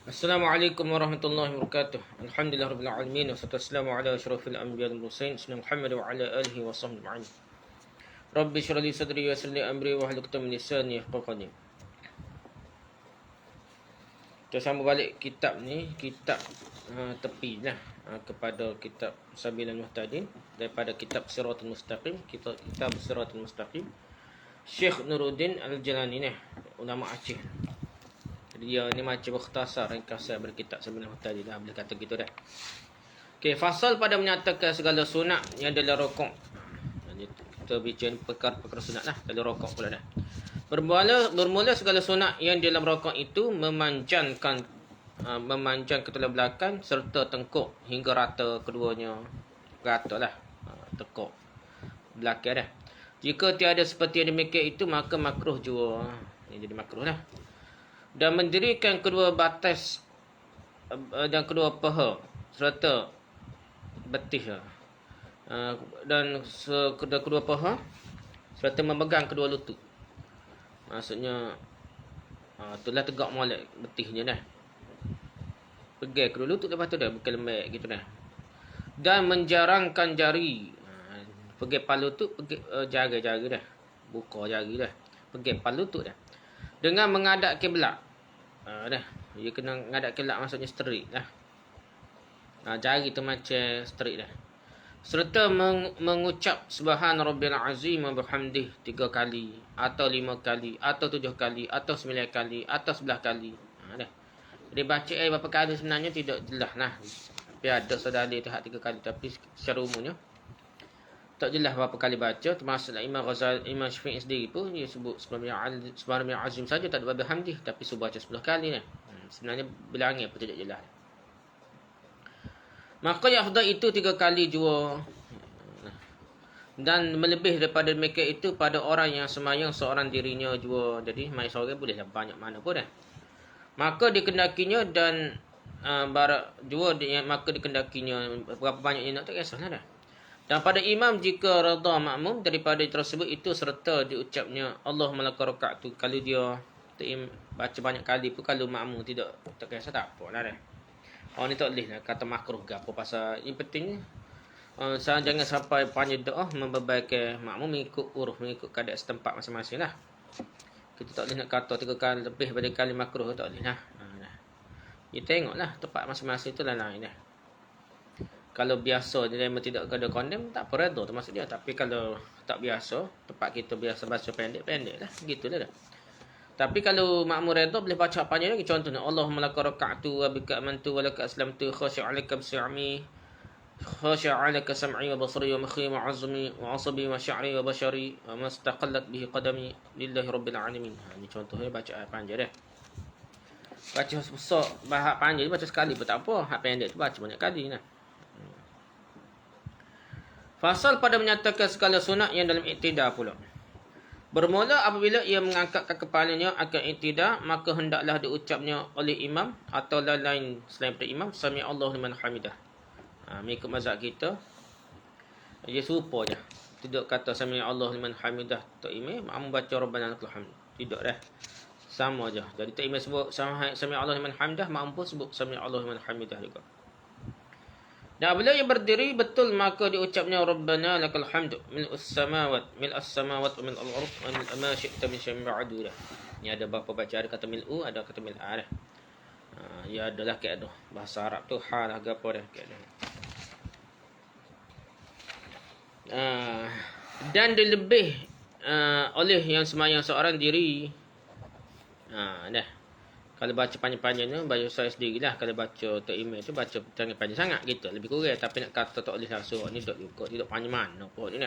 Assalamualaikum warahmatullahi wabarakatuh. Alhamdulillah rabbil alamin wassalatu wassalamu ala asyrafil anbiya'i wal mursalin sayyidina Muhammad wa ala alihi wa sahbihi ajma'in. Rabbi shrah li sadri wa yassir li amri wa hlul 'uqdatam min lisani yafqahu qawli. Kita sambung balik kitab ni, kitab tepi lah kepada kitab Sabilul Muhtadin daripada kitab Siratul Mustaqim, kitab Siratul Mustaqim. Syekh Nuruddin Al-Jalani ni, ulama Aceh. Dia ni macam berkhtasar ringkasan berkitab Sabilul Muhtadin dah, boleh kata gitu dah. Okey, fasal pada menyatakan segala sunat yang dalam rukuk. Kita bincang perkara-perkara sunat lah, dalam rukuk pula dah. Bermula segala sunat yang dalam rukuk itu memanjangkan tulang belakang serta tengkuk hingga rata keduanya. Rata lah, tengkuk belakang dah. Jika tiada seperti yang demikian itu, maka makruh jua. Ini jadi makruh lah. Dan mendirikan kedua batas dan kedua paha serta betis dan kedua paha serta memegang kedua lutut. Maksudnya itulah tegak molek betisnya dah. Pegang kedua lutut lepas tu dah, bukan lembek gitu dah. Dan menjarangkan jari. Pegang kepala lutut, jari-jari dah. Buka jari dah. Pegang kepala lutut dah. Dengan menghadap kiblat. Dah. Dia kena menghadap kiblat, maksudnya straight dah. Jari tu macam straight dah. Serta mengucap subhan rabbil azim wa bihamdih 3 kali atau 5 kali atau 7 kali atau 9 kali atau 11 kali. Dah. Dia baca berapa kali sebenarnya tidak jelas lah. Tapi ada saudara dia tahap 3 kali, tapi secara umumnya tak jelas berapa kali baca. Termasuklah Imam Ghazali, Imam Syafi'i sendiri pun dia sebut subhanallah azim saja, tak ada berhamdih, tapi suruh baca 10 kali ni. Sebenarnya bilangnya pun tidak jelas. Maka yang afdal itu 3 kali jua. Dan melebih daripada demikian itu pada orang yang sembahyang seorang dirinya jua. Jadi mai seorang bolehlah banyak mana pun dah. Maka dikendakinya dan jua maka dikendakinya berapa banyaknya nak tak kisahlah dah. Dan pada imam jika redha makmum daripada tersebut itu serta diucapnya Allahumma laka raka'tu, kalau dia baca banyak kali pun, kalau makmum tidak tak kisah tak apalah dah. Orang ni tak boleh lah kata makruh ke apa, pasal yang penting jangan sampai panjang doa membebaikan makmum mengikut uruf, mengikut keadaan setempat masing-masing lah. Kita tak boleh nak kata 3 kali lebih daripada kali makruh, tak boleh lah. Kita tengoklah tempat masing-masing tu lah lain dah. Kalau biasa dia memang tidak ada kondem, tak apa redha termasuk dia. Tapi kalau tak biasa, tempat kita biasa baca pendek-pendek lah, gitulah dah. Tapi kalau makmum redha boleh baca panjang lagi. Contohnya Allahumma laka raka'tu wa bika amantu wa laka aslamtu khashi'alaka bisami khashi'alaka sam'i wa basari wa mukhi wa 'azmi wa 'asabi wa sya'ri wa bashari wa mastaqallat bihi qadami lillahi rabbil alamin. Ini contohnya baca panjang dah. Baca besar, bahak panjang baca sekali pun tak apa. Hak pendek tu baca banyak kali nah. Fasal pada menyatakan segala sunat yang dalam iktidar pula. Bermula apabila ia mengangkatkan kepalanya akan iktidar, maka hendaklah diucapnya oleh imam atau lain selain daripada imam sami Allahu liman hamidah. Mengikut mazhab kita dia serupa je. Tidak kata sami Allahu liman hamidah tak imam, makmum baca rabbana lakal hamd. Tidak dah. Sama je. Jadi tak imam sebut sami Allahu liman hamidah, makmum pun sebut sami Allahu liman hamidah juga. Dan apabila ia berdiri betul, maka diucapnya Rabbana lakal hamdu mil'us samawat wa mil'al ardh wa mil'a ma syi'ta min syai'in ba'du dah. Ni ada beberapa baca, ada kata mil'u, ada kata mil'a dah. Ya adalah kaedah bahasa Arab tu hal lah gapo dah kaedah. Dan dilebih oleh yang sembahyang seorang diri. Dah. Kalau baca panjang-panjang tu, baca saya sendirilah. Kalau baca Tok Imam tu, baca jangan panjang sangat gitu. Lebih kurang. Tapi nak kata tak boleh langsung. Ni tidak panjang mana pun ni.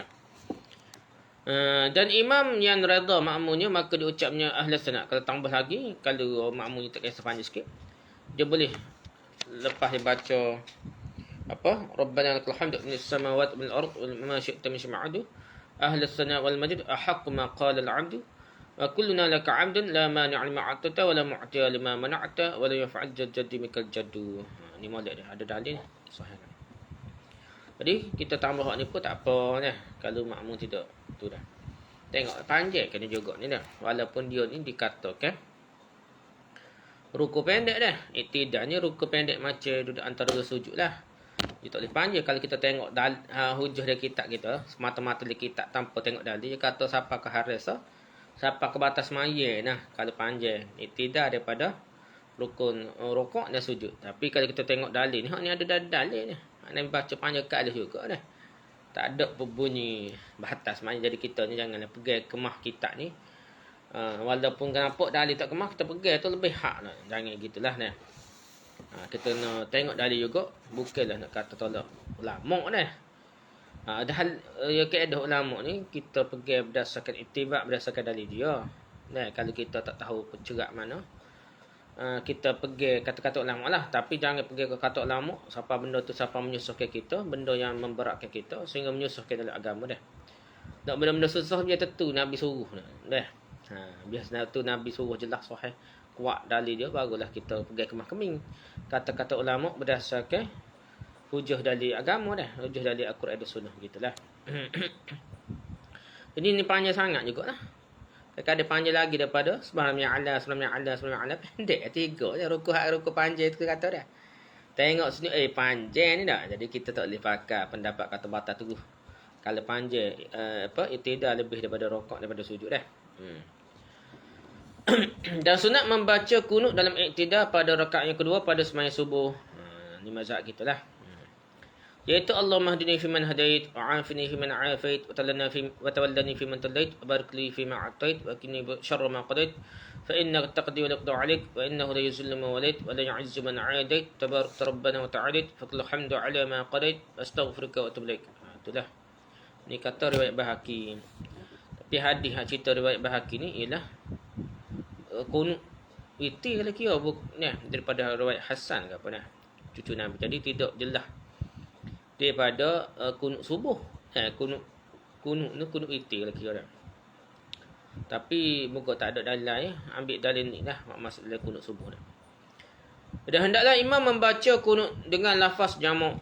Dan imam yang redha makmumnya, maka diucapnya ahlas sanad. Kalau tambah lagi, kalau makmumnya tak kisah panjang sikit, dia boleh lepas dia baca Rabbana lakal hamdu minas samawati wal ardh wa ma syi'ta min syai'in ba'du ahlas sanad wal majd ahaqqu ma qala al 'abdu wa kulluna laka 'abdun la mani'a lima a'tata wa la mu'tiya lima mana'ta wa la yaf'al jaddi mikal jaddu. Ni molek dia, ada dalil sahih. Jadi kita tambah hak ni pun tak apa dah. Kalau makmum tidak tu dah. Tengok panjang kena juga ni dah. Walaupun dia ni dikatakan ruku pendek dah. Iktidal ni ruku pendek macam duduk antara dua sujud lah. Dia tak boleh panjang. Kalau kita tengok hujah dari kitab kita, semata-mata dari kitab tanpa tengok dalil, dia kata siapa ke haris, siapa ke batas maya nah kalau panjang. Iktidal daripada rukun rukuk dan sujud. Tapi kalau kita tengok dalil ni, hak ni ada dalil ni. Nabi baca panjang ke alis juga dah. Tak ada berbunyi batas. Maknanya jadi kita ni janganlah pegang kemah kitab ni. Walaupun nampak dalil tak kemah, kita pegang tu lebih hak lah. Jangan gitulah nah. Kita nak tengok dalil juga. Bukanlah nak kata tolak ulama dah. Ada hal ya keadaan ulama ni kita pegang berdasarkan itibak, berdasarkan dalil dia. Nah, kalau kita tak tahu pencerak mana, kita pergi kata-kata ulama lah. Tapi jangan pergi ke kata ulama. Siapa benda tu siapa menyusahkan kita, benda yang memberatkan kita sehingga menyusahkan dalam agama dah. Tak benda-benda susah biar tentu Nabi suruh dah. Biasa tu Nabi suruh jelas sahih kuat dalil dia, barulah kita pergi kemah keming. Kata-kata ulama berdasarkan hujah dalil agama dah, hujah dalil Al-Quran dan Sunnah gitulah. Jadi ni panjang sangat jugalah. Kadang panjang lagi daripada sebelum yang ala pendek tiga je ruku panjang tu kata dah. Tengok sini panjang ni dah. Jadi kita tak boleh pakai pendapat kata batas tu. Kalau panjang iktidal lebih daripada rukuk daripada sujud dah. Dan sunat membaca kunut dalam iktidal pada rakaat yang kedua pada sembahyang subuh. Ni mazhab kita lah. Yaitu Allahumma hdini fiman hadait, wa'afini fiman afait, wa tawallani fiman tallait, wa barik li fima atait, wa qini syarra ma qadait, fa innaka taqdi wa la yuqda 'alaik, wa innahu la yuzillu man walait, wa la yu'izzu man 'adait, tabarakta rabbana wa ta'alait, fa kullu hamdu 'ala ma qadait, astaghfiruka wa atubu ilaik. Itulah. Ni kata riwayat Bahaqi. Tapi hadis cerita riwayat Bahaqi ni ialah kunut witir kalau kira daripada riwayat Hasan ke apa dah. Cucu Nabi. Jadi tidak jelas daripada kunut subuh. Kunut ni kunut witir lah kira dah. Tapi muka tak ada dalil ambil dalil ni lah maksud dalam kunut subuh dah. Dan hendaklah imam membaca kunut dengan lafaz jamak.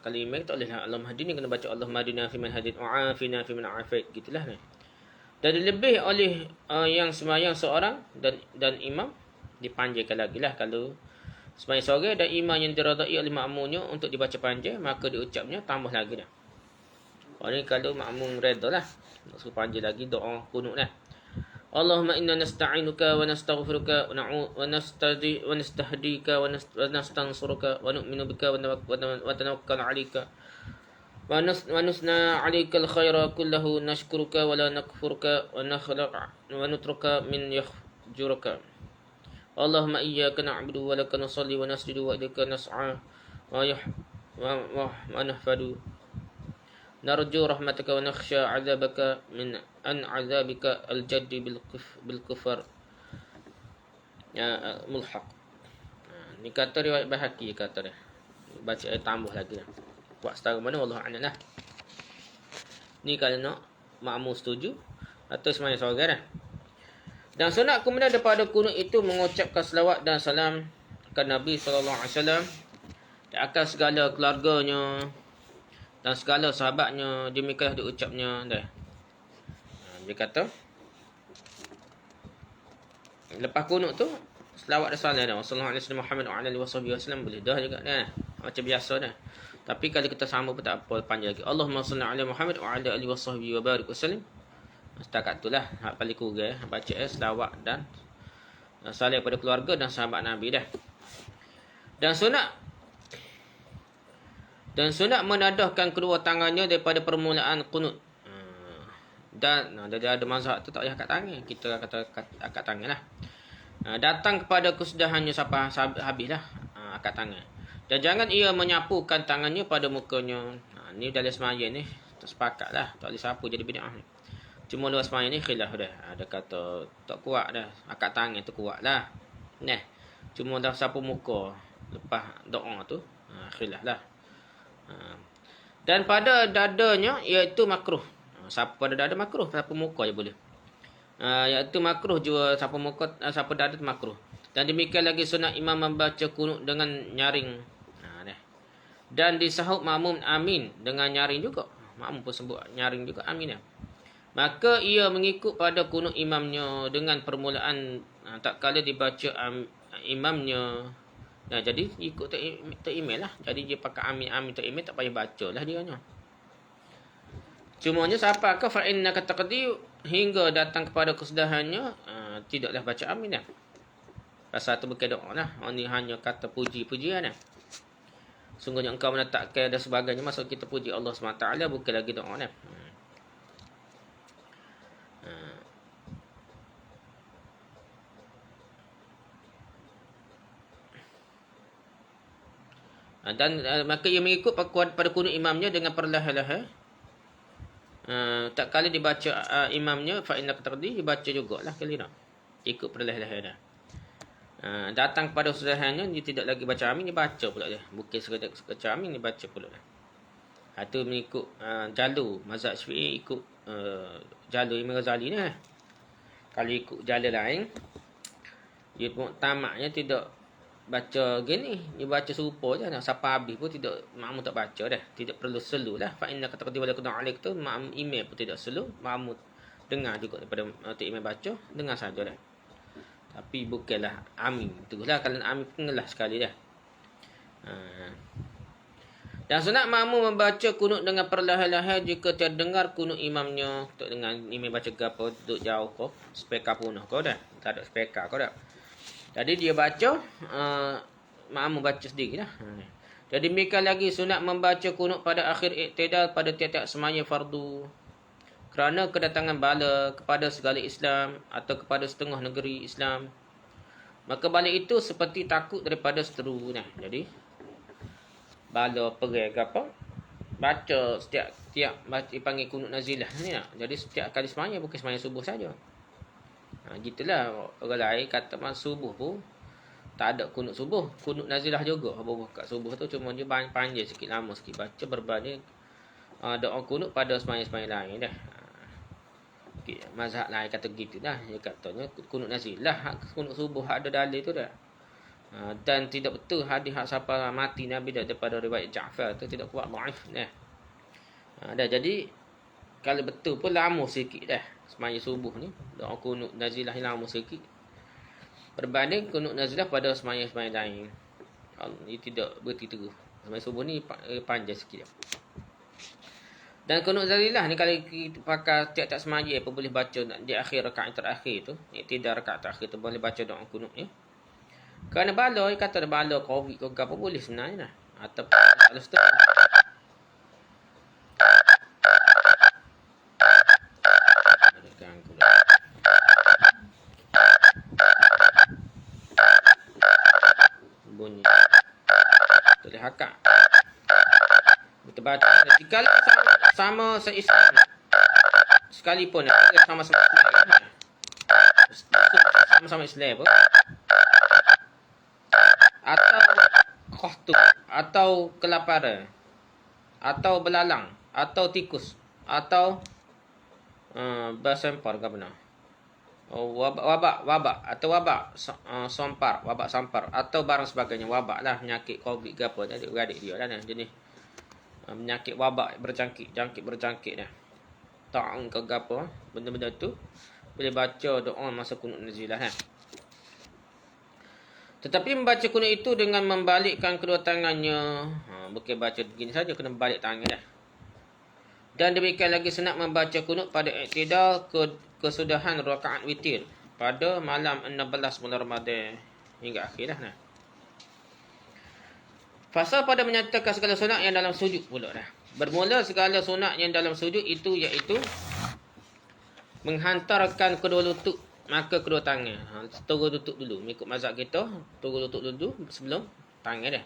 Kalau imam tak boleh lah Allahumma hadini, kena baca Allahumma hadina fiman hadait wa afina fiman afait gitulah ni. Dan lebih oleh yang sembahyang seorang dan imam dipanjangkan lagi lah. Kalau sembahyang seorang dan imam yang diradai oleh makmumnya untuk dibaca panjang, maka diucapnya tambah lagi dah. Ini kalau makmum reda lah, nak suruh panjang lagi doa kunut lah. Allahumma inna nasta'inuka wa nastaghfiruka wa nastahdika wa nastansuruka wa nu'minu bika wa tawakkal 'alaika wa nusna 'alaika al-khaira kullahu nashkuruka wa la nakfuruka wa natruka min yahjuruka. Allahumma iyyaka na'budu wa laka nusalli wa nasjudu wa ilaika nas'a wa nahfadu narju rahmataka wa nakhsha 'adzabaka min an 'adzabika al-jaddi bil kufar mulhaq. Ni kata riwayat Bahaqi kata dia. Baca tambah lagi dah. Buat setara mana Allah a'lam lah. Ni kalau nak makmum setuju atau sembahyang seorang dah. Dan sunat kemudian daripada kunut itu mengucapkan selawat dan salam ke Nabi sallallahu alaihi wasallam dan akan segala keluarganya dan segala sahabatnya, demikianlah diucapnya dah. Dia kata lepas kunut tu selawat dan salam dah sallallahu alaihi wasallam Muhammad wa alihi wasallam boleh dah juga dah. Macam biasa dah. Tapi kalau kita sambung pun tak apa, panjang lagi. Allahumma salli ala Muhammad wa ala alihi wa barik wasallam. Setakat itulah hak paling kurang baca selawat dan salam pada keluarga dan sahabat Nabi dah. Dan sunat menadahkan kedua tangannya daripada permulaan kunut. Dan dia ada mazhab tu tak payah angkat tangan. Kita kata angkat tangan lah. Datang kepada kesudahannya sampai habis lah angkat tangan. Dan jangan ia menyapukan tangannya pada mukanya. Ni dalam sembahyang ni tersepakat lah. Tak boleh sapu jadi bid'ah ni. Cuma luar sembahyang ni khilaf dah. Ada kata tak kuat dah. Angkat tangan tu kuat lah. Cuma dah sapu muka lepas doa tu khilaf lah. Dan pada dadanya iaitu makruh. Sapu pada dada makruh, sapu muka je boleh. Iaitu makruh juga sapu muka, sapu dada tu makruh. Dan demikian lagi sunat imam membaca kunut dengan nyaring. Dan disahut makmum amin dengan nyaring juga. Makmum pun sebut nyaring juga amin. Maka ia mengikut pada kunut imamnya dengan permulaan tak kala dibaca imamnya. Nah, jadi ikut tok imam lah. Jadi dia pakai amin tok imam, tak payah baca lah dia nya. Cumanya siapa ke fa inna taqdi hingga datang kepada kesudahannya, tidaklah baca amin dah. Pasal tu bukan doa lah. Ini hanya kata puji-pujian lah. Sungguhnya engkau menetapkan dan sebagainya, maksud kita puji Allah SWT, bukan lagi doa lah. Dan maka ia mengikut pada kunut imamnya dengan perlahan-lahan. Tak kali dibaca imamnya fa inna taqdi, dibaca jugalah kali nak. Ikut perlahan-lahan dah. Datang pada sudahannya, dia tidak lagi baca amin, dia baca pula dia. Bukan sekadar baca amin, dia baca pula dah. Itu mengikut jalur mazhab Syafi'i, ikut jalur Imam Ghazali ni. Kalau ikut jalur lain, dia tamaknya tidak baca gini, dia baca serupa je. Sampai habis pun tidak, makmum tak baca dah. Tidak perlu selu lah. Fa inna taqdi wa la qad alaik tu, makmum imam pun tidak selu, makmum dengar juga daripada imam baca, dengar saja dah. Tapi bukanlah amin. Itulah kalau amin pengelah sekali dah. Dan sunat makmum membaca kunut dengan perlahan-lahan jika tiada dengar kunut imamnya. Tak dengar imam baca gapo, duduk jauh kau, speaker punah kau dah. Tak ada speaker kau dah. Jadi dia baca, makmum baca sendiri dah. Jadi demikian lagi sunat membaca kunut pada akhir iktidal pada tiap-tiap semaya fardu. Kerana kedatangan bala kepada segala Islam atau kepada setengah negeri Islam, maka bala itu seperti takut daripada seteru. Nah, jadi bala pergi ke apa, baca setiap baca panggil kunut nazilah ni nak. Jadi setiap kali semaya, bukan semaya subuh saja. Gitulah orang lain kata subuh pun tak ada kunut subuh, kunut nazilah juga. Apa kat subuh tu cuma dia panjang sikit, lama sikit baca berbanding doa kunut pada semaya-semaya lain dah. Mazhab lain kata gitu dah. Dia katanya kunut nazilah, kunut subuh ada dalil tu dah. Dan tidak betul hadis hak siapa mati Nabi daripada riwayat Ja'far tu tidak kuat, dhaif dah. Dah jadi kalau betul pun lama sikit dah semaya subuh ni. Doa kunut nazilah ni lama sikit berbanding kunut nazilah pada semaya-semaya lain. Ini tidak berarti terus. Semaya subuh ni panjang sikit dah. Dan kunut nazilah ni kalau kita pakai tiap-tiap semaya pun boleh baca di akhir rakaat terakhir tu. Tidak rakaat terakhir tu boleh baca doa kunut ni. Kerana bala, dia kata ada bala COVID ke apa boleh sebenarnya lah. Ataupun bala setengah. Bunyi. Boleh hakak. Kita baca. Jika sama se-Islam sekalipun sama-sama Islam, sama-sama Islam pun, atau khaftu, atau kelaparan, atau belalang, atau tikus, atau bersempar ke benar, wabak atau wabak sampar atau barang sebagainya, wabak lah, penyakit COVID ke apa, adik-beradik dia lah jenis penyakit wabak jangkit dah, ta'un ke apa, benda-benda tu boleh baca doa masa kunut nazilah kan. Tetapi membaca kunut itu dengan membalikkan kedua tangannya, bukan baca begini saja, kena balik tangan dah. Dan demikian lagi sunat membaca kunut pada iktidal kesudahan rakaat witir pada malam 16 bulan Ramadan hingga akhir dah. Fasal pada menyatakan segala sunat yang dalam sujud pula dah. Bermula segala sunat yang dalam sujud itu iaitu menghantarkan kedua lutut, maka kedua tangan. Turun lutut dulu. Mengikut mazhab kita, turun lutut dulu sebelum tangan dah.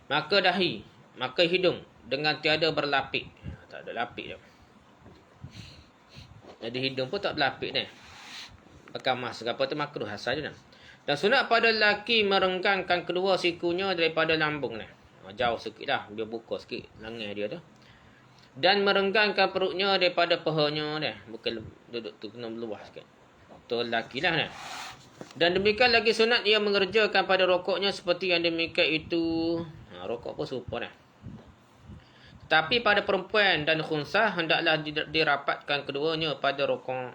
Maka dahi, maka hidung dengan tiada berlapik. Tak ada lapik dah. Jadi hidung pun tak berlapik dah. Pakai mask apa tu makruh asal je dah. Dan sunat pada lelaki merenggangkan kedua sikunya daripada lambung dah. Jauh sikit dah, dia buka sikit lengan dia tu. Dan merenggangkan perutnya daripada pahanya dah. Bukan duduk tu kena meluah sikit. Tu lelaki lah dah. Dan demikian lagi sunat ia mengerjakan pada rokoknya seperti yang demikian itu. Rokok pun serupa dah. Tapi pada perempuan dan khunsa hendaklah dirapatkan keduanya pada rokok.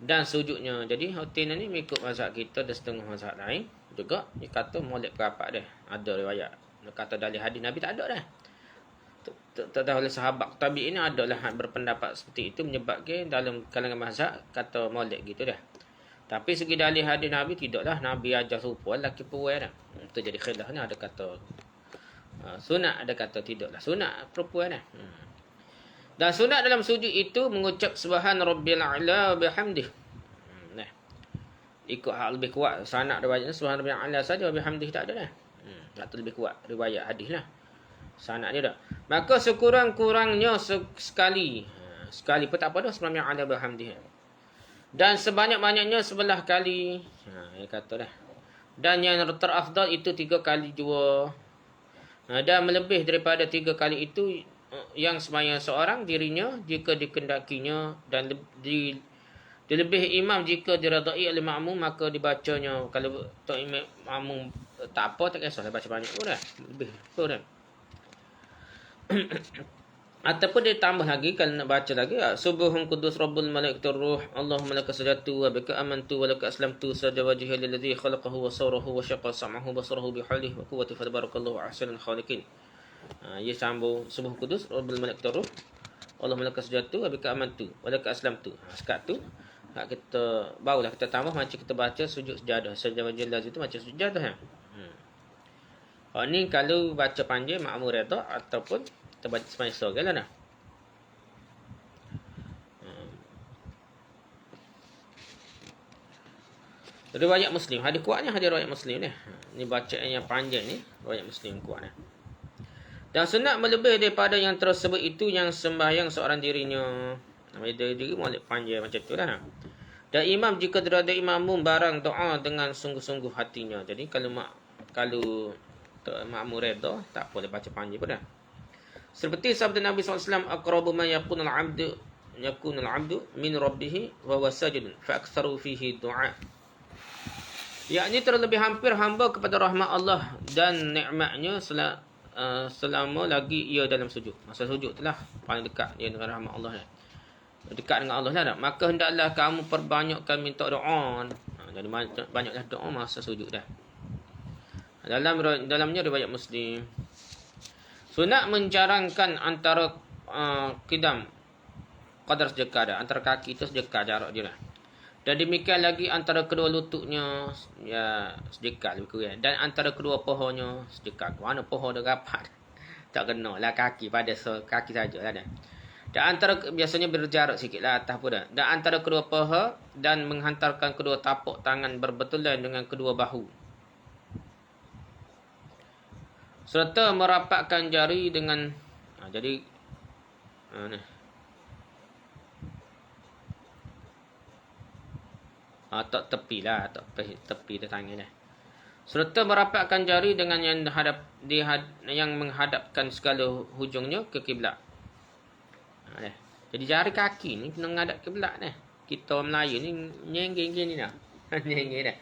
dan sujudnya. Jadi hotel ni mengikut mazhab kita dan setengah mazhab lain juga dia kata molek pendapat dia. Ada riwayat dia kata dalil hadis Nabi tak ada dah. Tak tahu oleh sahabat tabi ini adalah berpendapat seperti itu menyebabkan dalam kalangan mazhab kata molek gitu dah. Tapi segi dalil hadis Nabi tidaklah. Nabi ajar serupa lelaki perempuan dah. Itu jadi khilaf ni, ada kata sunat, ada kata tidaklah sunat perempuan dah. Dan sunat dalam sujud itu mengucap subhan rabbil a'la wa bihamdih. Nah. Ikut hal lebih kuat sanad riwayatnya subhan rabbil a'la saja wa bihamdih tak ada dah. Tak lebih kuat riwayat hadis lah. Sanad dia dah. Maka sekurang-kurangnya sekali. Sekali pun tak apa dah subhan rabbil a'la wa bihamdih. Dan sebanyak-banyaknya 11 kali. Dia kata dah. Dan yang terafdal itu 3 kali jua. Dan melebih daripada 3 kali itu yang sembahyang seorang dirinya jika dikendakinya, dan dilebih imam jika diredai oleh makmum maka dibacanya. Kalau tok imam makmum tak apa, tak kisahlah baca banyak pun dah. Lebih pun dah. Ataupun dia tambah lagi kalau nak baca lagi, Subhun Qudus Rabbul Malaikatur Ruh Allahumma laka sajadtu wa bika amantu wa laka aslamtu sajada wajhi alladhi khalaqahu wa sawrahu wa syaqa sam'ahu basarahu bihaulihi wa quwwati fa tabarakallahu ahsanul khaliqin. Ia sambung Subhun Qudus Rabbul Malaikatur Ruh Allahumma laka sajadtu wa bika amantu wa laka aslamtu. Sekat tu kita barulah kita tambah macam kita baca sujud sejadah. Sajada wajhi alladhi itu macam sejadah kan. Ni kalau baca panjang makmum redha ataupun kita baca sembahyang seorang lah. Riwayat Muslim. Hadis kuatnya hadis riwayat Muslim ni. Ni bacaan yang panjang ni riwayat Muslim kuat ni. Dan sunat melebih daripada yang tersebut itu yang sembahyang seorang dirinya. Diri molek panjang macam tu lah. Dan imam jika terada imam barang doa dengan sungguh-sungguh hatinya. Jadi kalau makmum redha tak boleh baca panjang pun dah. Seperti sabda Nabi SAW, aqrabu ma yakunul abdu min rabbih wa huwa sajidun fa aktsaru fihi du'a. Yakni terlebih hampir hamba kepada rahmat Allah dan nikmatnya selama lagi ia dalam sujud. Masa sujud itulah paling dekat dia dengan rahmat Allah ni. Dekat dengan Allah lah. Maka hendaklah kamu perbanyakkan minta doa. Jadi banyaklah doa masa sujud dah. Dalamnya riwayat Muslim. Sunat menjarangkan antara qidam qadar sejakar, antara kaki itu sejakar jarak dia lah. Dan demikian lagi antara kedua lututnya ya sejakar lebih kurang, dan antara kedua paha-nya sejakar. Mana paha dia rapat tak kena lah kaki pada kaki sajalah dah. Dan antara biasanya berjarak sikitlah atas pun dah. Dan antara kedua paha dan menghantarkan kedua tapak tangan berbetulan dengan kedua bahu. Serta merapatkan jari dengan jadi ni. Tak tepi lah, tak tepi dia tangan dah. Serta merapatkan jari dengan yang menghadapkan segala hujungnya ke kiblat. Jadi jari kaki ni kena menghadap kiblat dah. Kita orang Melayu ni nyenggeng gini dah. Nyenggeng dah.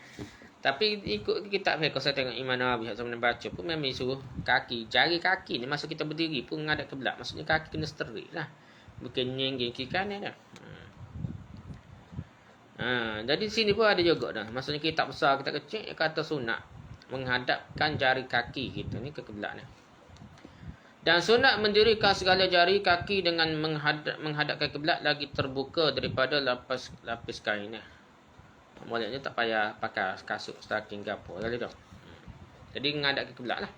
Tapi ikut kitab fiqh saya tengok Imam Nawawi yang baca pun memang suruh jari kaki ni masa kita berdiri pun menghadap kiblat. Maksudnya kaki kena straight lah. Bukan nyenggeng kiri kanan dah. Jadi sini pun ada juga dah. Maksudnya kitab besar, kitab kecil kata sunat menghadapkan jari kaki kita ni ke kiblat ni. Dan sunat mendirikan segala jari kaki dengan menghadapkan kiblat lagi terbuka daripada lapis kain ni. Maksudnya tak payah pakai kasut stocking ke apa kali dah. Jadi menghadap ke kiblat lah.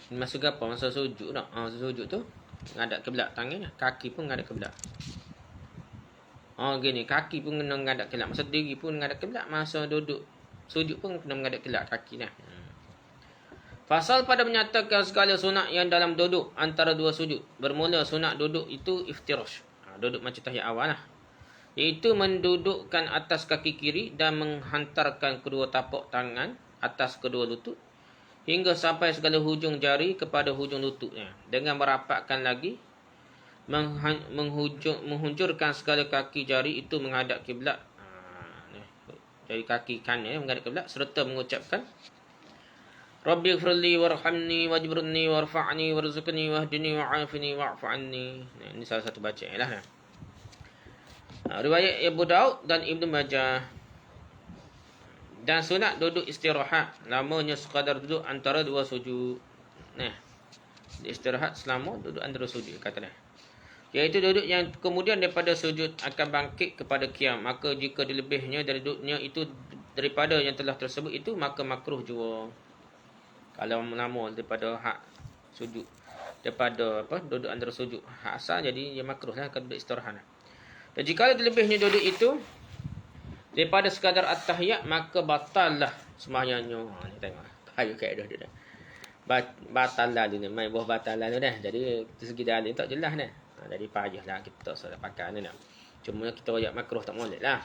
Masuk apa? Masa sujud tak? Masa sujud tu menghadap kiblat tangan, kaki pun menghadap kiblat. Gini, kaki pun kena menghadap kiblat. Masa diri pun menghadap kiblat, masa duduk sujud pun kena menghadap kiblat kaki dah. Pasal pada menyatakan segala sunat yang dalam duduk antara dua sujud. Bermula sunat duduk itu iftirash. Duduk macam tahiyat awal lah. Iaitu mendudukkan atas kaki kiri dan menghantarkan kedua tapak tangan atas kedua lutut. Hingga sampai segala hujung jari kepada hujung lututnya. Dengan merapatkan lagi. Menghunjurkan segala kaki jari itu menghadap kiblat. Dari kaki kanan menghadap kiblat. Serta mengucapkan Rabbi ighfirli warhamni wajburni warfa'ni warzuqni wahdini wa'afini wa'fu anni. Nah, ini salah satu bacaan lah. Riwayat Abu Daud dan Ibnu Majah. Dan sunat duduk istirahat, lamanya sekadar duduk antara dua sujud. Nah, istirahat selama duduk antara sujud kata dia. Iaitu duduk yang kemudian daripada sujud akan bangkit kepada qiyam. Maka jika dilebihnya dari duduknya itu daripada yang telah tersebut itu, maka makruh jua. Kalau lama daripada hak sujud, daripada duduk antara sujud hak asal, jadi dia makruh lah kalau duduk istirahat. Dan jika dilebihnya duduk itu daripada sekadar at-tahiyat, maka batal lah sembahyangnya. Ni tengok. Tahu kaedah dia dah. Batal lah dia ni. Main buah batal lah tu dah. Jadi dari segi dalil tak jelas dah. Jadi payahlah kita salah pakai ni dah. Cuma kita royak makruh tak molek lah.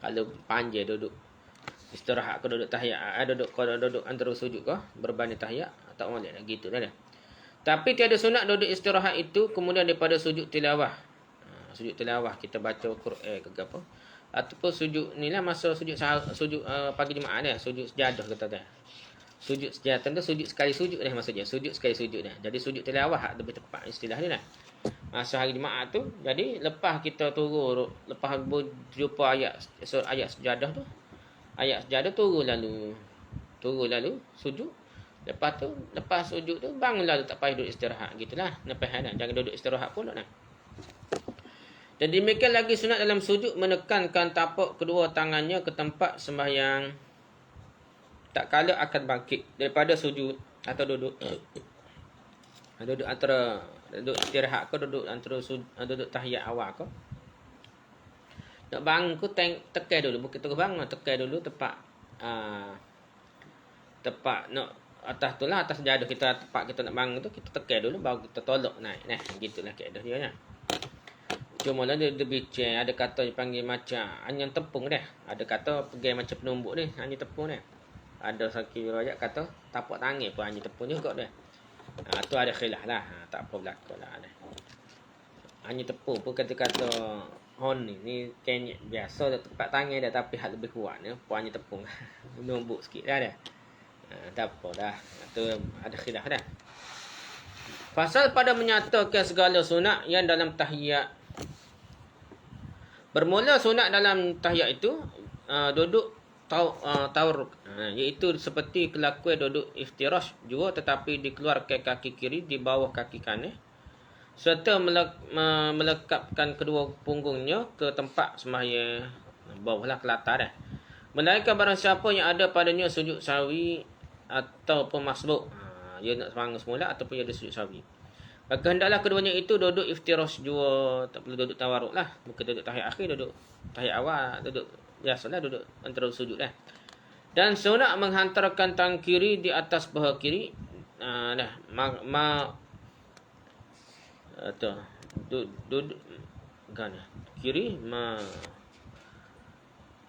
Kalau panjang duduk istirahat ke duduk tahiyat, duduk antara sujud ke berbanding tahiyat, tak molek lah gitu dah. Tapi tiada sunat duduk istirahat itu kemudian daripada sujud tilawah. Sujud tilawah kita baca Quran ke apa? Ataupun sujud ni lah masa sujud pagi Jumaat dah, sujud sejadah kata dah. Sujud sejadah tu sujud sekali sujud dah maksudnya, sujud sekali sujud dah. Jadi sujud tilawah lebih tepat istilah ni lah. Masa hari Jumaat tu, jadi lepas kita turun, lepas jumpa ayat sejadah tu, ayat sejadah turun lalu sujud. Lepas tu, lepas sujud tu bangun lalu, tak payah duduk istirahat gitulah. Lepas dah, jangan duduk istirahat pun dah. Dan demikian lagi sunat dalam sujud menekankan tapak kedua tangannya ke tempat sembahyang, tak kala akan bangkit daripada sujud atau duduk antara duduk istirahat ke duduk antara duduk tahiyat awal ke. Nak bangun ke tekan dulu, bukan terus bangun, tekan dulu tempat nak atas tu lah, atas sejadah kita, tempat kita nak bangun tu kita tekan dulu baru kita tolak naik. Nah, gitulah kaedah dia nya. Cuma lah dia bincang, ada kata dia panggil macam anyam tepung dah. Ada kata pergi macam penumbuk ni, anyam tepung dah. Ada sakit riwayat kata tapak tangan pun anyam tepung juga dah. Tu ada khilaf lah. Tak apa berlaku lah. Anyam tepung pun kata-kata hon ni kenyek biasa tempat tangan dah, tapi hal lebih kuat ni pun anyam tepung. Penumbuk sikit dah dah. Tak apa dah. Tu ada khilaf dah. Pasal pada menyatakan segala sunat yang dalam tahiyat. Bermula sunat dalam tahiyat itu duduk tawarruk, iaitu seperti kelakuan duduk iftirash juga, tetapi dikeluarkan kaki kiri di bawah kaki kanan serta melekapkan kedua punggungnya ke tempat sembahyang, bawahlah ke latar dah. Melainkan barang siapa yang ada padanya sujud sawi ataupun masbuk, dia nak bangun semula ataupun dia ada sujud sawi, maka hendaklah keduanya itu duduk iftirash jua, tak perlu duduk tawarruk lah. Bukan duduk tahiyat akhir, duduk tahiyat awal, duduk biasalah duduk antara sujud lah. Dan sunat menghantarkan tangan kiri di atas paha kiri. Duduk kan kiri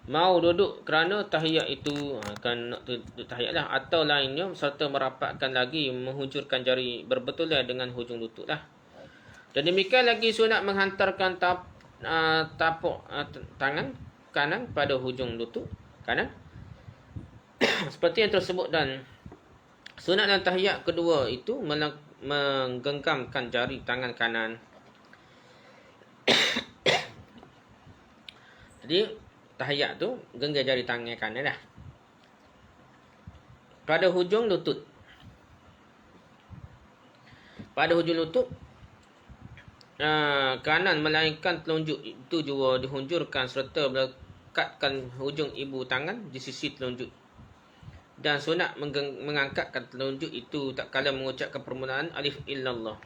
mau duduk kerana tahiyat itu akan nak duduk tahiyat lah, atau lainnya serta merapatkan lagi menghujurkan jari berbetulan dengan hujung lutut lah. Dan demikian lagi sunat menghantarkan tapak tangan kanan pada hujung lutut kanan seperti yang tersebut. Dan sunat dalam tahiyat kedua itu menggenggamkan jari tangan kanan. Jadi tahiyat tu genggam jari tangan kanan dah pada hujung lutut. Pada hujung lutut kanan, melainkan telunjuk itu juga dihunjurkan serta melekatkan hujung ibu tangan di sisi telunjuk. Dan sunat mengangkatkan telunjuk itu tak kala mengucapkan permulaan alif illallah.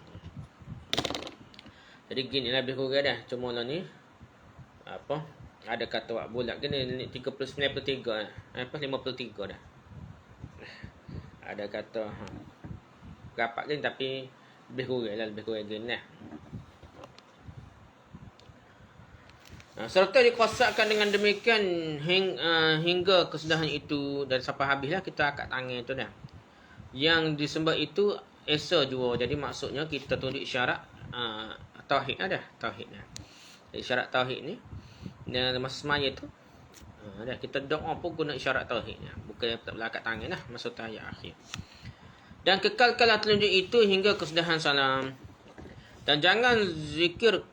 Jadi gini lah lebih kurang dah. Cuma lah ni ada kata wak bulat ke ni 93 53 dah. Ada kata rapat kan, tapi lebih kurang gini lah. Serta dikuasakan dengan demikian hingga kesudahan itu, dan sampai habislah kita angkat tangan tu dah. Yang disembah itu esa jua. Jadi maksudnya kita tunjuk syarat tauhid dah. Tauhid dah. Jadi syarat tauhid ni masa semaya tu Kita doa pun guna isyarat tauhid. Bukan tak berlakat tangan lah masa tahiyat akhir. Dan kekalkanlah telunjuk itu hingga kesudahan salam. Dan jangan zikir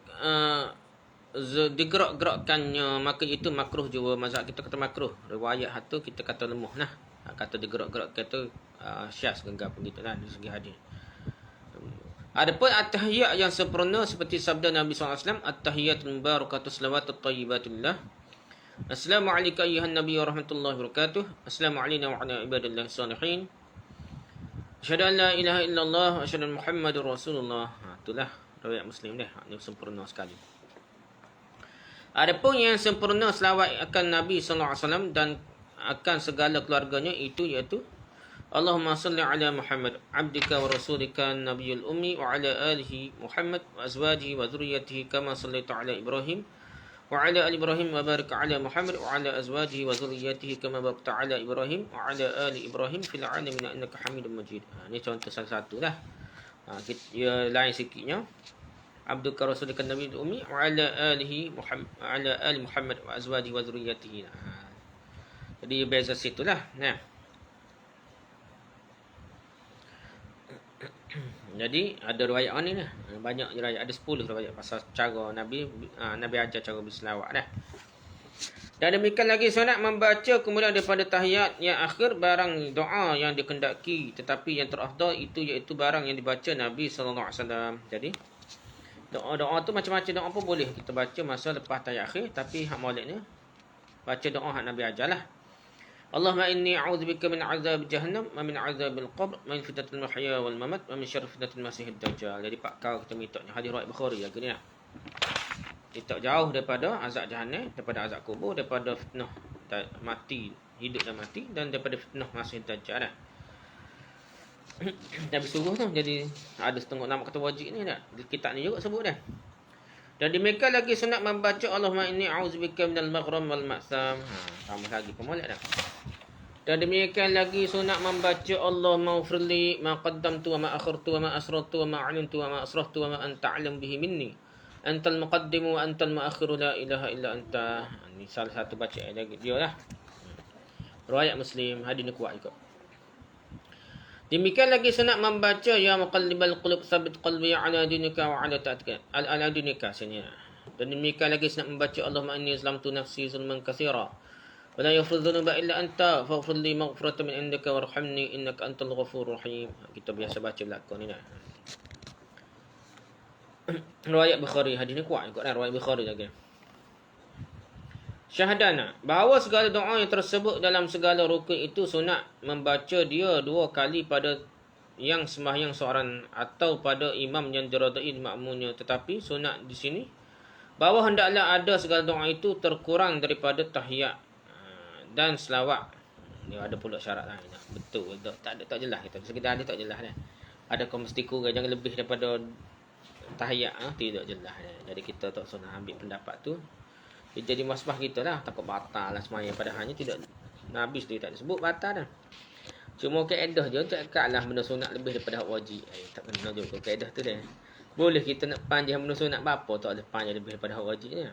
digerak-gerakkannya, maka itu makruh juga. Mazhab kita kata makruh. Riwayat hatu kita kata lemah nah. Kata digerak-gerakkan tu syaz genggam begitu lah dari segi hadis. Adapun at-tahiyat yang sempurna seperti sabda Nabi SAW, at-tahiyatul mubarakatuh salawatut thayyibatullah. Assalamualaikum ayuhan nabi wa rahmatullahi wa barakatuh. Assalamualaikum wa ala ibadillahi salihin. Asyhadu an la ilaha illallah wa asyhadu anna Muhammadur Rasulullah. Itulah riwayat Muslim dah. Ini sempurna sekali. Adapun yang sempurna selawat akan Nabi SAW dan akan segala keluarganya itu iaitu Allahumma salli ala Muhammad abdika wa rasulika nabiyul ummi wa ala alihi Muhammad wa azwajihi wa dhurriyyatihi kama sallaita ala Ibrahim wa ala ali Ibrahim wa barik ala Muhammad wa ala azwajihi wa dhurriyyatihi kama barakta ala Ibrahim wa ala ali Ibrahim fil alamin innaka Hamidum Majid. Ini contoh salah satu dah. Kita lain sikitnya. Abduka rasulika nabiyul ummi wa ala alihi Muhammad wa ala ali Muhammad wa azwajihi wa dhurriyyatihi. Jadi beza situlah. Nah. Jadi ada riwayat ni lah. Banyak riwayat, ada 10 riwayat pasal cara Nabi ajar cara berselawat dah. Dan demikian lagi sunat membaca kemudian daripada tahiyat yang akhir barang doa yang dikendaki, tetapi yang terafdal itu iaitu barang yang dibaca Nabi sallallahu alaihi wasallam. Jadi doa-doa tu macam-macam doa pun boleh kita baca masa lepas tahiyat akhir, tapi hak maulidnya baca doa hak Nabi ajarlah. Allahumma inni a'udzubika min azab jahannam wa min azabil qabr wa min fitnatil mahya wal mamat wa min syarri fitnatil masiihid dajjal. Jadi pak kau kita minta hadis riwayat Bukhari lagi ni lah. Kita jauh daripada azab jahannam, daripada azab kubur, daripada fitnah mati, hidup dan mati, dan daripada fitnah masiihid dajjal dah. Nabi suruh tu, jadi ada setengah nama kata wajib ni dah. Di kitab ni juga sebut dah. Dan demikian lagi sunat membaca Allahumma inni a'udzubika minal maghram wal ma'sam. Tambah lagi pemolek dah. Dan demikian lagi sunat membaca Allahumma ufirli ma qaddamtu wa ma akhartu wa ma asrartu wa ma a'lintu wa ma asraftu wa ma anta a'lam bihi minni. Antal muqaddimu wa antal muakhiru la ilaha illa anta. Ini salah satu bacaan dia lah. Riwayat Muslim, hadis ni kuat juga. Demikian lagi sunat membaca ya muqallibal qulub tsabbit qalbi ala dinika wa ala ta'atika ala dinika sini. Dan demikian lagi sunat membaca Allahumma inni zalamtu nafsi zulman katsira wa la yaghfiru dzunuba illa anta faghfir li maghfiratan min indika warhamni innaka antal ghafurur rahim. Kita biasa baca belakang ni dah. Riwayat Bukhari, hadis ni kuat juga dah, riwayat Bukhari lagi. Syahadana, bahawa segala doa yang tersebut dalam segala rukun itu sunat membaca dia 2 kali pada yang sembahyang seorang atau pada imam yang diradai makmumnya. Tetapi sunat di sini bahawa hendaklah ada segala doa itu terkurang daripada tahiyat dan selawat. Dia ada pula syarat lah. Betul, tak jelas kita. Sekedar ada tak jelas dah. Adakah mesti kurang, jangan lebih daripada tahiyat, tidak jelas. Jadi kita tak sunat ambil pendapat tu. Dia jadi masbah kita lah. Takut batal lah semayang. Padahalnya tidak. Nabi sendiri tak disebut batal dah. Cuma kaedah je. Cakap lah benda sunat lebih daripada hak wajib. Tak kena juga kaedah tu dah. Boleh kita nak panjang benda sunat berapa. Tak boleh panjang lebih daripada hak wajib ni.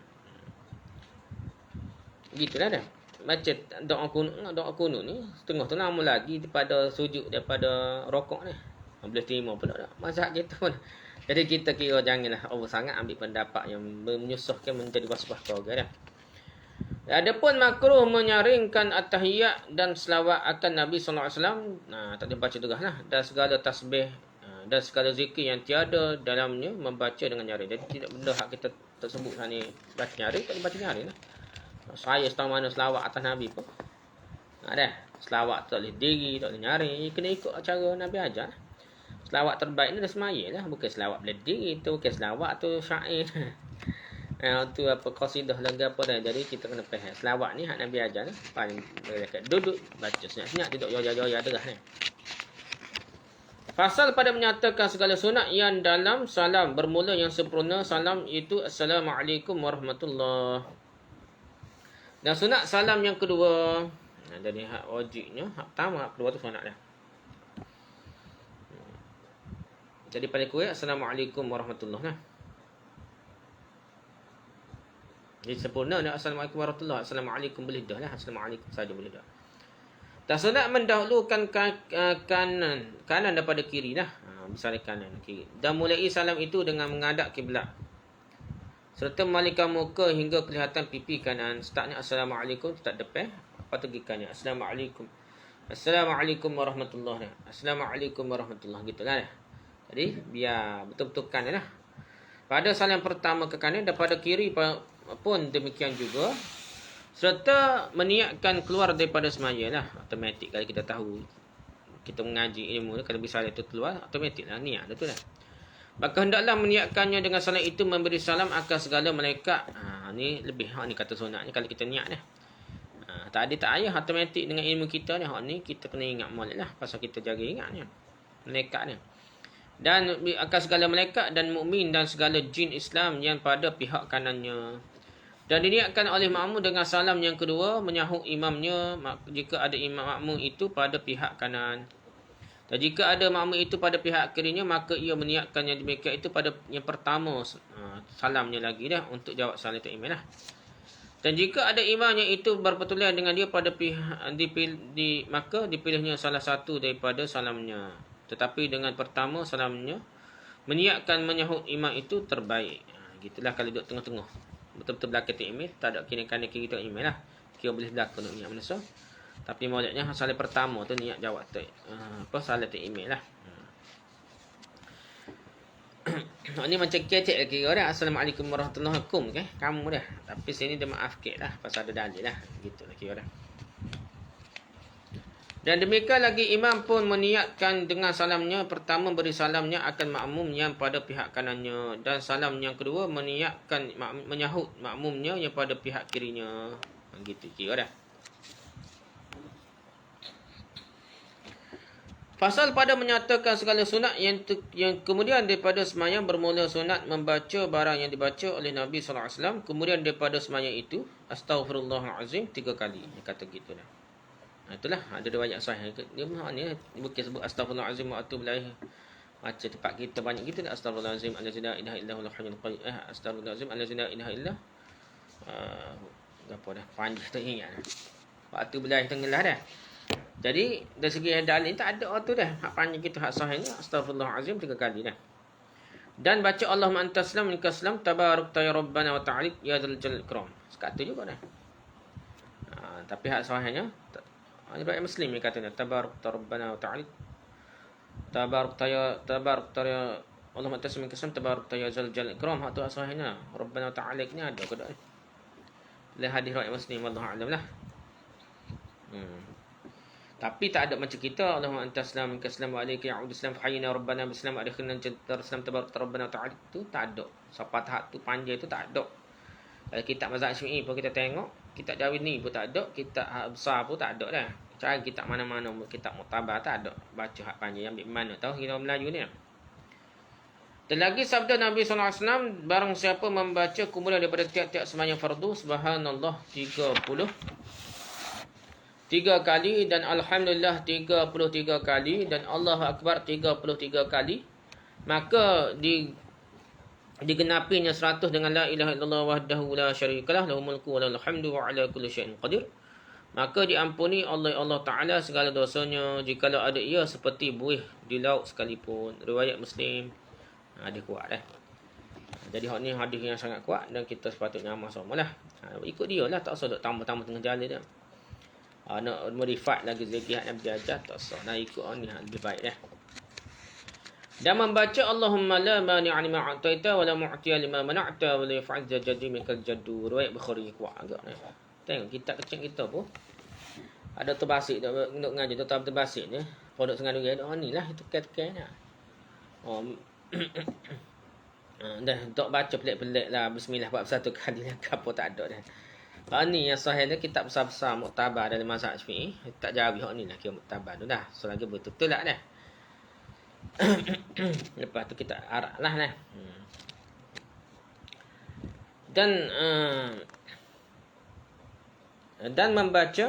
Begitulah dah. Baca doa kunut ni. Setengah tu lama lagi daripada sujud, daripada rokok ni. Boleh terima pula dah. Mazhab kita pun. Jadi kita kira janganlah over sangat ambil pendapat yang menyusahkan menjadi wasbah kau dah. Adapun makruh menyaringkan at-tahiyat dan selawat akan Nabi sallallahu alaihi wasallam. Tak dibaca teruslah. Dan segala tasbih dan segala zikir yang tiada dalamnya membaca dengan nyaring. Jadi tidak benda hak kita tersebut ni baca nyaring, tak dibaca nyaring lah. Saya setang mana selawat atas Nabi pun. Dah. Selawat tak boleh diri, tak boleh nyaring. Kena ikut cara Nabi ajar. Selawat terbaik ni dah semaya lah. Bukan selawat berdiri. Itu bukan selawat tu syair. Tu apa qasidah lagu apa dah. Jadi kita kena faham. Selawat ni hak Nabi ajar lah. Paling dekat duduk. Baca senyap-senyap. Tidak joya-joya terah ni. Fasal pada menyatakan segala sunat yang dalam salam. Bermula yang sempurna salam itu Assalamualaikum warahmatullahi. Dan sunat salam yang kedua. Jadi hak wajibnya. Hak pertama, hak kedua tu sunat dah. Jadi paling kurang Assalamualaikum warahmatullahi. Jadi sempurna dah Assalamualaikum warahmatullahi. Assalamualaikum boleh dah lah. Assalamualaikum saja boleh dah. Tak sunat mendahulukan kanan daripada kiri lah. Misalnya kanan kiri. Dan mulai salam itu dengan menghadap kiblat. Serta malingkan muka hingga kelihatan pipi kanan. Startnya Assalamualaikum, start depan. Lepas tu pergi kanan. Assalamualaikum. Assalamualaikum warahmatullahi. Assalamualaikum warahmatullahi. Gitulah dah. Jadi biar betul-betul kanan lah. Pada salam pertama ke kanan, daripada kiri pun demikian juga. Serta meniatkan keluar daripada semaya lah. Automatik kalau kita tahu. Kita mengaji ilmu ni, kalau bisa itu keluar, automatik lah. Niat dah tu lah. Maka hendaklah meniatkannya dengan salam itu memberi salam akan segala malaikat. Ni lebih. Ni kata sunatnya kalau kita niat dah. Tak payah automatik dengan ilmu kita ni. Ni kita kena ingat molek lah. Pasal kita jaga ingat ni. Malaikat ni. Dan akan segala malaikat dan mukmin dan segala jin Islam yang pada pihak kanannya. Dan diniatkan oleh makmum dengan salam yang kedua menyahut imamnya jika ada imam makmum itu pada pihak kanan. Dan jika ada makmum itu pada pihak kirinya, maka ia meniatkan yang demikian itu pada yang pertama salamnya lagi dah untuk jawab salam imam lah. Dan jika ada imamnya itu berpetulan dengan dia pada pihak maka dipilihnya salah satu daripada salamnya. Tetapi dengan pertama salamnya meniatkan menyahut imam itu terbaik. Gitulah kalau duduk tengah-tengah. Betul-betul belakang tu email, tak ada kiri kanan kiri tu email lah. Kira boleh belakang untuk niat manusia. Tapi moleknya salah pertama tu niat jawab tu salah tu email lah. Ni macam kecek lagi kira dah. Assalamualaikum warahmatullahi wabarakatuh. Okay? Kamu dah. Tapi sini dia maaf sikit lah. Pasal ada dalil lah. Gitu lah kira dah. Dan demikian lagi imam pun meniatkan dengan salamnya pertama beri salamnya akan makmum yang pada pihak kanannya, dan salam yang kedua meniatkan menyahut makmumnya yang pada pihak kirinya. Gitu kira dah. Pasal pada menyatakan segala sunat yang kemudian daripada sembahyang bermula sunat membaca barang yang dibaca oleh Nabi SAW. Kemudian daripada sembahyang itu Astaghfirullahalazim 3 kali. Dia kata gitu dah. Itulah ada riwayat sahih. Dia ni bukan sebut Astaghfirullahalazim wa atubu ilaih. Macam tempat kita banyak gitu dah. Astaghfirullahalazim allazi la ilaha illa huwal hayyul qayyum. Astaghfirullahalazim allazi la ilaha illa apa dah panjang tak ingat. Waktu belajar tenggelah dah. Jadi dari segi dalil tak ada tu dah. Hak panjang kita hak sahihnya Astaghfirullahalazim 3 kali dah. Dan baca Allahumma antas salam wa minkas salam tabarakta ya rabbana wa ta'ala ya dzal jalal ikram. Sekat tu juga dah. Tapi hak sahihnya riwayat Muslim yang katanya tabarakta rabbana wa ta'ala tabarakta ya Allahumma antas salam wa minkas salam tabarakta ya dzal jalal ikram. Hak tu sahihnya rabbana wa ta'ala ni ada ke tak? Lah hadis riwayat Muslim wallahu a'lam lah. Tapi tak ada macam kita Allahumma antas salam minkas salam wa alayka ya'udus salam fahayyina rabbana bissalam wa adkhilna jannatal salam tabarakta rabbana wa ta'ala tu tak ada. Sapat hak tu panjang tu tak ada. Kalau kitab mazhab Syi'i pun kita tengok, kitab Jawi ni pun tak ada, kitab hak besar pun tak ada dah. Cari kitab mana-mana kitab muktabar tak ada. Baca hak panjang ambil mana tahu kita Melayu ni. Dan lagi sabda Nabi SAW, barang siapa membaca kemudian daripada tiap-tiap sembahyang fardu subhanallah 3 kali dan alhamdulillah 33 kali dan Allahu akbar 33 kali, maka digenapinya 100 dengan la ilaha illallah wahdahu la syarikalah lahul mulku wa lahul hamdu wa ala kulli syai'in qadir. Maka diampuni oleh Allah Ta'ala segala dosanya jikalau ada ia seperti buih di laut sekalipun. Riwayat Muslim. Hadis kuat dah. Jadi hak ni hadis yang sangat kuat dan kita sepatutnya amal samalah. Ikut dia lah, tak usah duk tambah-tambah tengah jalan dia. Nak modify lagi zikir Nabi ajar tak usah. Nak ikut ni lebih baik dah. Dan membaca Allahumma la mani'a lima a'taita wa la mu'tiya lima mana'ta wa la yaf'al jadi mikal jaddu. Riwayat Bukhari kuat agak ni. Tengok kitab kecil kita pun ada terbasik untuk ngaji tu terbasik ni. Produk sengaja dia ni lah itu kat-kat nah. Dah untuk baca pelik-pelik lah bismillah 41 kali lah apa tak ada dah. Ni yang sahih ni kitab besar-besar muktabar dalam mazhab Syafi'i. Tak jauh hak ni lah kira muktabar tu dah. Selagi betul-betul lah dah. Lepas tu kita arak lah dah. Dan membaca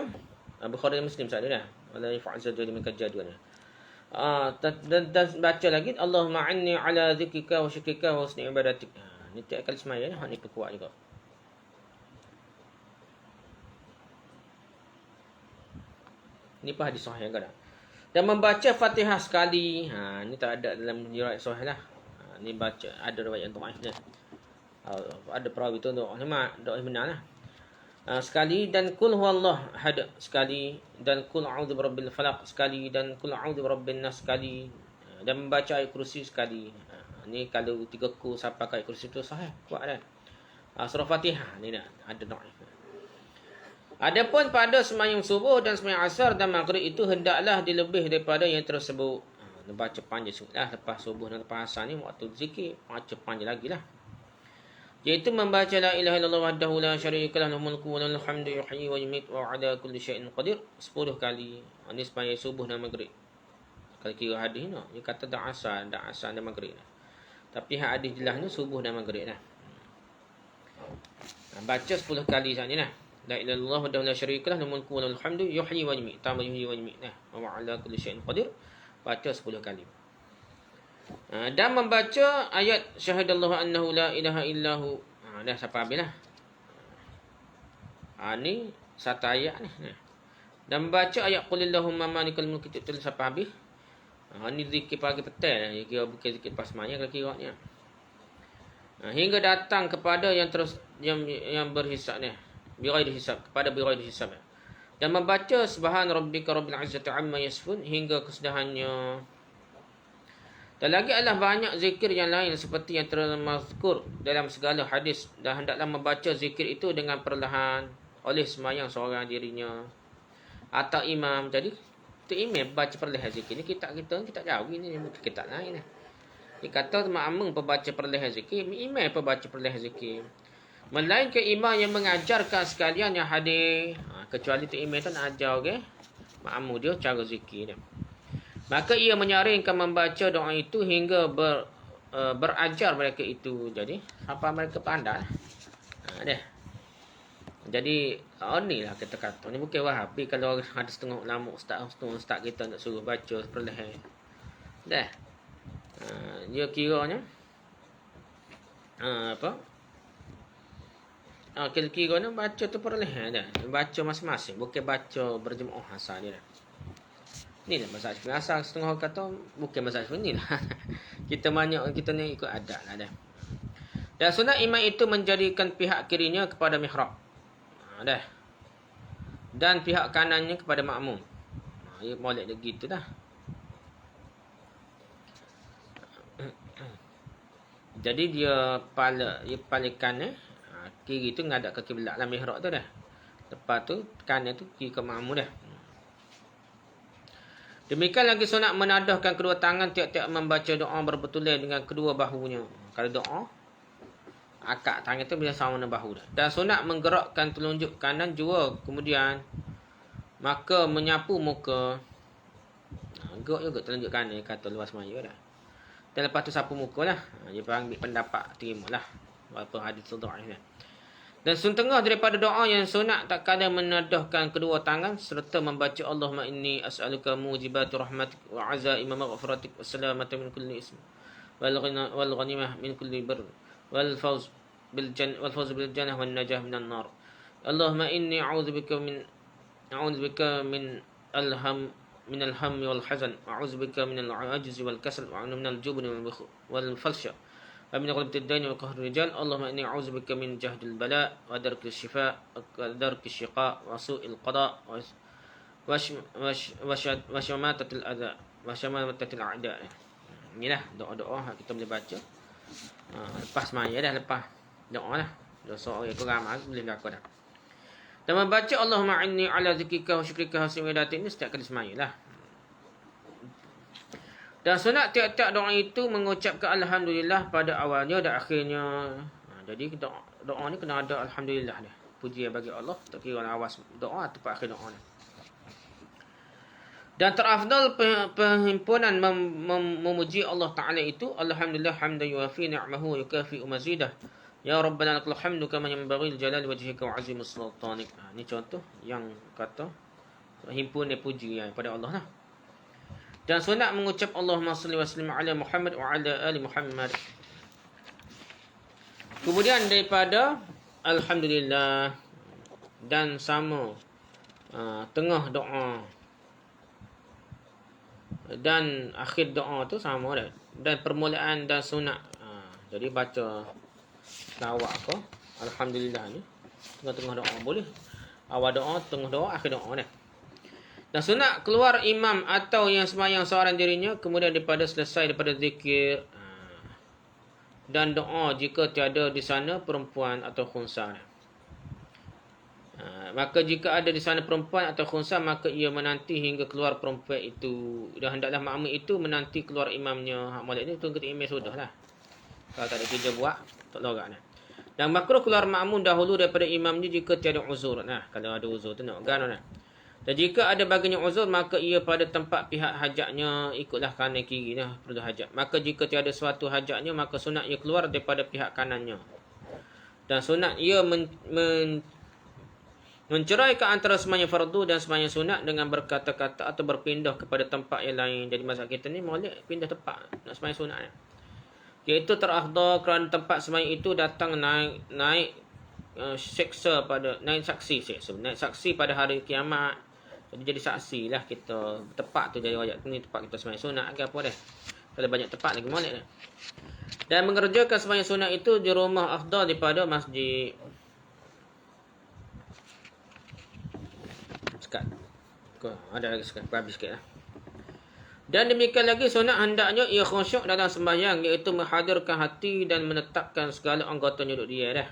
Bukhari dan Muslim sahaja dah. Wala yaf'al jadi minka jaduan. Dan baca lagi Allahumma inni ala zikrika wa syukrika wa husni ibadatik. Ni tiap kali semaya hak ni perkuat juga. Ini pun hadis sahih kan. Dan membaca Fatihah sekali. Ni tak ada dalam riwayat sahih lah. Ni baca ada riwayat yang dhaif dia. Ada perawi tu dhaif benar lah. Sekali, dan kul huwallah ahad sekali, dan kul a'udzu birabbil falaq sekali, dan kul a'udzu birabbin nas sekali, dan membaca ayat kursi sekali. Ni kalau 3 ku sampai ayat kursi tu sahih, kuat kan. Surah Fatihah ni ada dhaif. Adapun pada sembahyang subuh dan sembahyang asar dan maghrib itu hendaklah dilebih daripada yang tersebut. Baca panjang sunat lepas subuh dan lepas asar ni waktu zikir baca panjang lagi lah. Iaitu membaca la ilaha illallah wahdahu la syarika lahu mulku wa lahul hamdu yuhyi wa yumiit wa ala kulli syai'in qadir 10 kali. Ini sembahyang subuh dan maghrib. Kalau kira hadis ni dia kata dak asar dan maghrib. Tapi hadis jelas ni subuh dan maghrib lah. Baca 10 kali saja lah. La ilaha illallah wahdahu la syarika lahu mulku wa lahul hamdu yuhyi wa yumiit. Tambah yuhyi wa yumiit lah. Wa ala kulli syai'in qadir. Baca 10 kali. Dan membaca ayat syahidallahu annahu la ilaha illahu. Dah sampai habis lah. Ni satu ayat ni. Dan membaca ayat qulillahumma malikal mulki tu'til sampai habis. Ni zikir pagi petang. Kira bukan zikir pas semaya kalau kira ni. Hingga datang kepada yang berhisab ni. Bighairi hisab, kepada bighairi hisab. Dan membaca subhan rabbika rabbil izzati amma yasifun hingga kesudahannya. Dan lagi adalah banyak zikir yang lain seperti yang termazkur dalam segala hadis, dan hendaklah membaca zikir itu dengan perlahan oleh sembahyang seorang dirinya atau imam. Jadi tu imam baca perlahan zikir ni, kita jauh ni kita lain ni. Dia kata makmum pembaca perlahan zikir, imam pembaca perlahan zikir. Melainkan imam yang mengajarkan sekalian yang hadir. Kecuali tu imam tu nak ajar makmum dia cara zikir dia. Maka ia menyaringkan membaca doa itu hingga berajar mereka itu. Jadi sampai mereka pandai. Dah. Jadi ni lah kita kata. Ni bukan Wahabi kalau ada setengah ulama ustaz kita nak suruh baca perlahan. Dah. Dia kiranya kira-kira ni baca tu perlahan dah. Baca masing-masing, bukan baca berjemaah asal dia dah. Ni lah mazhab Syafi'i. Asal setengah kata bukan mazhab Syafi'i ni lah. Kita ni ikut adat lah dah. Dan sunat imam itu menjadikan pihak kirinya kepada mihrab. Dah. Dan pihak kanannya kepada makmum. Dia molek dia gitu dah. Jadi dia palikan kiri tu ngadap ke kiblat lah mihrab tu dah. Lepas tu kanan tu kiri ke makmum dah. Demikian lagi sunat menadahkan kedua tangan tiap-tiap membaca doa berbetulan dengan kedua bahunya. Kalau doa akak tangan tu bila sama dengan bahu dah. Dan sunat menggerakkan telunjuk kanan juga kemudian maka menyapu muka. Gerak juga telunjuk kanan kata luas maya dah. Dan lepas tu sapu muka lah. Dia ambil pendapat terima lah. Walaupun hadis tu dhaif lah. Dan setengah daripada doa yang sunat tak kala menadahkan kedua tangan serta membaca Allahumma inni as'aluka mujibatu rahmatik wa azaima maghfiratik wa salamata min kulli ism wal ghanimah min kulli birr wal fawz bil jannah wan najah minan nar. Allahumma inni a'udzubika min al-ham wal hazan wa a'udzubika min al-'ajzi wal kasal wa min al-jubni wal falsha ومن غلبة الدين وقهر الرجال. اللهم إني أعوذ بك من جهد البلاء ودرك الشفاء ودرك الشقاء وسوء القضاء وشماتة الأذى وشماتة الأعداء. Inilah doa-doa kita boleh baca lepas maya dah, lepas doa lah. Dosa orang itu ramai boleh berlaku dah. Dan membaca Allahumma inni ala zikrika wa syukrika wa husni ibadatik ini setiap kali semaya lah. Dan sunat tiap-tiap doa itu mengucapkan Alhamdulillah pada awalnya dan akhirnya. Jadi doa ni kena ada Alhamdulillah dia. Puji bagi Allah. Tak kira awas doa atau akhir doa ni. Dan terafdal perhimpunan memuji Allah Ta'ala itu Alhamdulillah hamdan yuafi ni'mahu wa yukafi'u mazidah. Ya Rabbana lakal hamdu kama yanbaghi jalali wajhika wa azimus sultanik. Ni contoh yang kata himpunan puji pada Allah lah. Dan sunat mengucap Allahumma salli wa sallim ala Muhammad wa ala ali Muhammad. Kemudian daripada Alhamdulillah dan sama tengah doa Dan akhir doa tu sama dah. Dan permulaan dan sunat. Jadi baca lawak ke alhamdulillah ni tengah-tengah doa boleh. Awal doa, tengah doa, akhir doa dah. Dan sunat keluar imam atau yang sembahyang seorang dirinya kemudian daripada selesai daripada zikir dan doa jika tiada di sana perempuan atau khunsa. Maka jika ada di sana perempuan atau khunsa, maka ia menanti hingga keluar perempuan itu. Dan hendaklah makmum itu menanti keluar imamnya. Molek ni tunggu imam sudah lah. Kalau tak ada kerja buat, tak lorak dah. Dan makruh keluar makmum dahulu daripada imamnya jika tiada uzur. Nah, kalau ada uzur tu nak gano nah. Dan jika ada baginya uzur, maka ia pada tempat pihak hajatnya ikutlah kanan kiri nah perlu hajat. Maka jika tiada suatu hajatnya, maka sunat ia keluar daripada pihak kanannya. Dan sunat ia menceraikan antara sembahyang fardu dan sembahyang sunat dengan berkata-kata atau berpindah kepada tempat yang lain. Jadi mazhab kita ni molek pindah tempat nak sembahyang sunat ni. Iaitu terafdal kerana tempat sembahyang itu datang naik saksi pada hari kiamat. Jadi saksi lah kita tempat tu jadi wajib ni tempat kita sembahyang sunat ke apa dah. Kalau banyak tempat lagi molek dah. Dan mengerjakan sembahyang sunat itu di rumah afdal daripada masjid. Sekat. Ada lagi sekat, habis sikit lah. Dan demikian lagi sunat hendaknya ia khusyuk dalam sembahyang, iaitu menghadirkan hati dan menetapkan segala anggotanya duduk dia dah.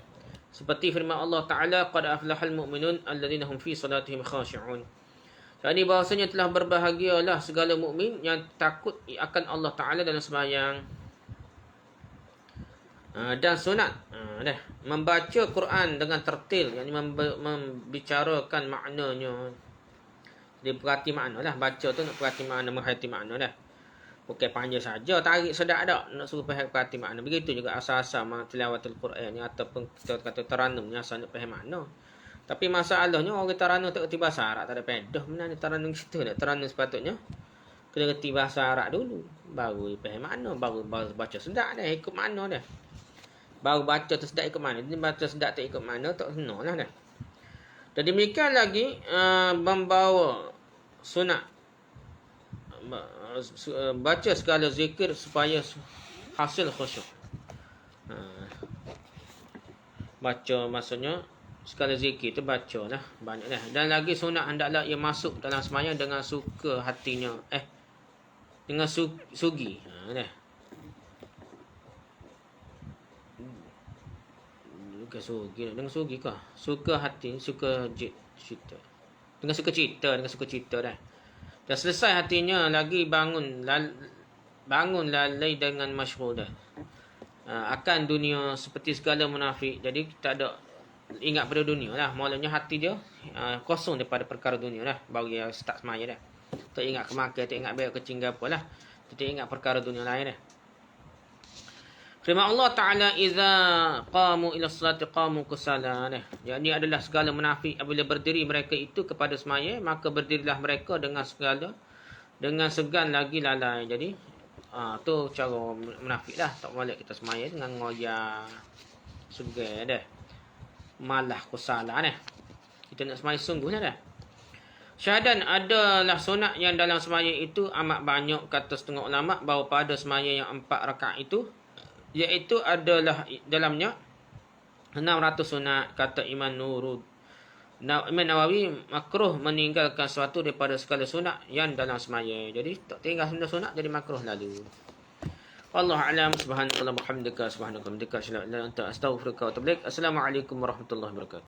Seperti firman Allah Ta'ala, qad aflahal mu'minun alladhina hum fi salatihim khashi'un. Jadi bahasanya telah berbahagialah segala mukmin yang takut akan Allah Ta'ala dalam sembahyang. Dan sunat dah membaca Quran dengan tertil, yang membicarakan maknanya. Dia perhati makna lah. Baca tu nak perhati makna, menghayati makna dah. Bukan panjang saja, tarik sedap tak. Nak suruh perhati makna. Begitu juga asal-asal tilawatul Quran ni ataupun kita kata taranum ni asal nak faham makna. Tapi masalahnya orang taranum tak kerti bahasa Arab, tak ada pedah. Mana ni taranum situ nak taranum sepatutnya kena kerti bahasa Arab dulu. Baru faham makna, baru baca sedap dah, ikut makna dah. Baru baca tu sedap ikut makna. Dia baca sedap tak ikut makna, tak kena lah dah. Dan demikian lagi membawa sunat baca segala zikir supaya hasil khusyuk. Baca maksudnya segala zikir tu baca lah banyak dah. Dan lagi sunat hendaklah ia masuk dalam sembahyang dengan suka hatinya. Dengan sugi. Dah. Dengan sugi kah? Suka hati, suka cerita. Dengan suka cerita dah. Dah selesai hatinya lagi bangun lalai dengan masyghul dah. Akan dunia seperti segala munafik. Jadi tak ada ingat pada dunia lah. Mulanya hati dia kosong daripada perkara dunia lah. Baru dia start semaya dah. Tak ingat kemakan, tak ingat bayar kecing apa lah. Tak ingat perkara dunia lain dah. Firman Allah Ta'ala, iza qamu ila salati qamu kusala. Jadi adalah segala munafik apabila berdiri mereka itu kepada semaya, maka berdirilah mereka dengan segan lagi lalai. Jadi tu cara munafik dah. Tak boleh kita semaya dengan ngoyak segan dah. Malah kusala dah. Kita nak semaya sungguh dah. Syahadan adalah sunat yang dalam semaya itu amat banyak, kata setengah ulama, bahawa pada semaya yang 4 rakaat itu iaitu adalah dalamnya 600 sunat, kata Imam Nawawi. Makruh meninggalkan sesuatu daripada segala sunat yang dalam semaya. Jadi tak tinggal sunat jadi makruh lalu. Wallahu a'lam. Subhanallahi wa bihamdika, subhanaka wa bihamdika, asyhadu an la ilaha illa anta, astaghfiruka wa atubu ilaik. Assalamualaikum warahmatullahi wabarakatuh.